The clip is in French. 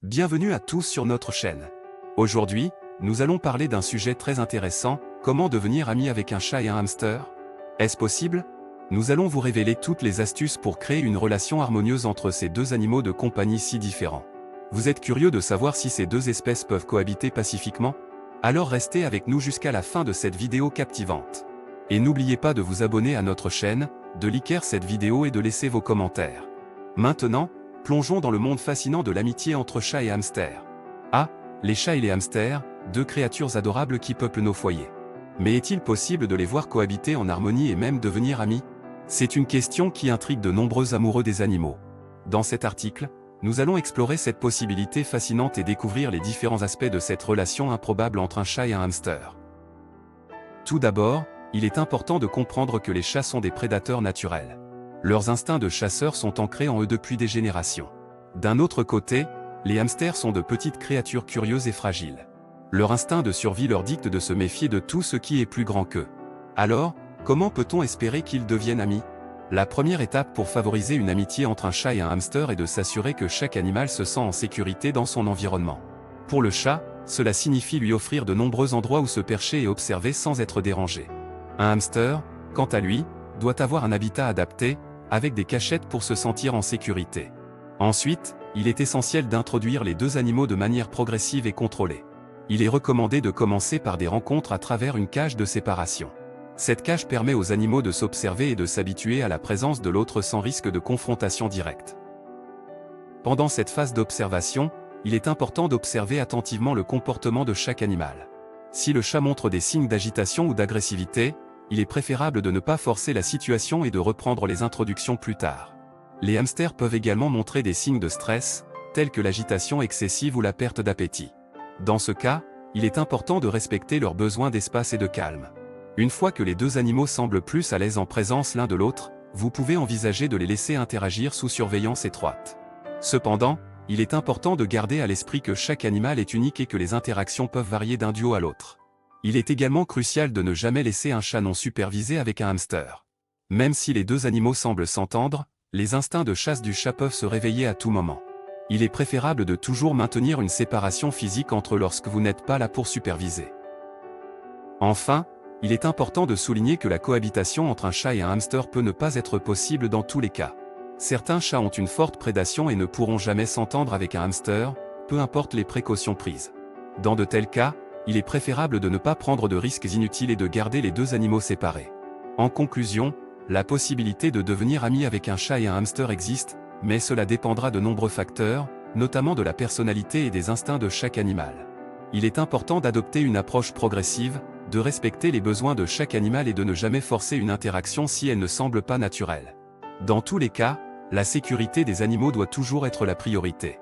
Bienvenue à tous sur notre chaîne. Aujourd'hui, nous allons parler d'un sujet très intéressant, comment devenir ami avec un chat et un hamster? Est-ce possible? Nous allons vous révéler toutes les astuces pour créer une relation harmonieuse entre ces deux animaux de compagnie si différents. Vous êtes curieux de savoir si ces deux espèces peuvent cohabiter pacifiquement? Alors restez avec nous jusqu'à la fin de cette vidéo captivante. Et n'oubliez pas de vous abonner à notre chaîne, de liker cette vidéo et de laisser vos commentaires. Maintenant, plongeons dans le monde fascinant de l'amitié entre chats et hamsters. Ah, les chats et les hamsters, deux créatures adorables qui peuplent nos foyers. Mais est-il possible de les voir cohabiter en harmonie et même devenir amis? C'est une question qui intrigue de nombreux amoureux des animaux. Dans cet article, nous allons explorer cette possibilité fascinante et découvrir les différents aspects de cette relation improbable entre un chat et un hamster. Tout d'abord, il est important de comprendre que les chats sont des prédateurs naturels. Leurs instincts de chasseurs sont ancrés en eux depuis des générations. D'un autre côté, les hamsters sont de petites créatures curieuses et fragiles. Leur instinct de survie leur dicte de se méfier de tout ce qui est plus grand qu'eux. Alors, comment peut-on espérer qu'ils deviennent amis? La première étape pour favoriser une amitié entre un chat et un hamster est de s'assurer que chaque animal se sent en sécurité dans son environnement. Pour le chat, cela signifie lui offrir de nombreux endroits où se percher et observer sans être dérangé. Un hamster, quant à lui, doit avoir un habitat adapté, avec des cachettes pour se sentir en sécurité. Ensuite, il est essentiel d'introduire les deux animaux de manière progressive et contrôlée. Il est recommandé de commencer par des rencontres à travers une cage de séparation. Cette cage permet aux animaux de s'observer et de s'habituer à la présence de l'autre sans risque de confrontation directe. Pendant cette phase d'observation, il est important d'observer attentivement le comportement de chaque animal. Si le chat montre des signes d'agitation ou d'agressivité, il est préférable de ne pas forcer la situation et de reprendre les introductions plus tard. Les hamsters peuvent également montrer des signes de stress, tels que l'agitation excessive ou la perte d'appétit. Dans ce cas, il est important de respecter leurs besoins d'espace et de calme. Une fois que les deux animaux semblent plus à l'aise en présence l'un de l'autre, vous pouvez envisager de les laisser interagir sous surveillance étroite. Cependant, il est important de garder à l'esprit que chaque animal est unique et que les interactions peuvent varier d'un duo à l'autre. Il est également crucial de ne jamais laisser un chat non supervisé avec un hamster. Même si les deux animaux semblent s'entendre, les instincts de chasse du chat peuvent se réveiller à tout moment. Il est préférable de toujours maintenir une séparation physique entre eux lorsque vous n'êtes pas là pour superviser. Enfin, il est important de souligner que la cohabitation entre un chat et un hamster peut ne pas être possible dans tous les cas. Certains chats ont une forte prédation et ne pourront jamais s'entendre avec un hamster, peu importe les précautions prises. Dans de tels cas, il est préférable de ne pas prendre de risques inutiles et de garder les deux animaux séparés. En conclusion, la possibilité de devenir ami avec un chat et un hamster existe, mais cela dépendra de nombreux facteurs, notamment de la personnalité et des instincts de chaque animal. Il est important d'adopter une approche progressive, de respecter les besoins de chaque animal et de ne jamais forcer une interaction si elle ne semble pas naturelle. Dans tous les cas, la sécurité des animaux doit toujours être la priorité.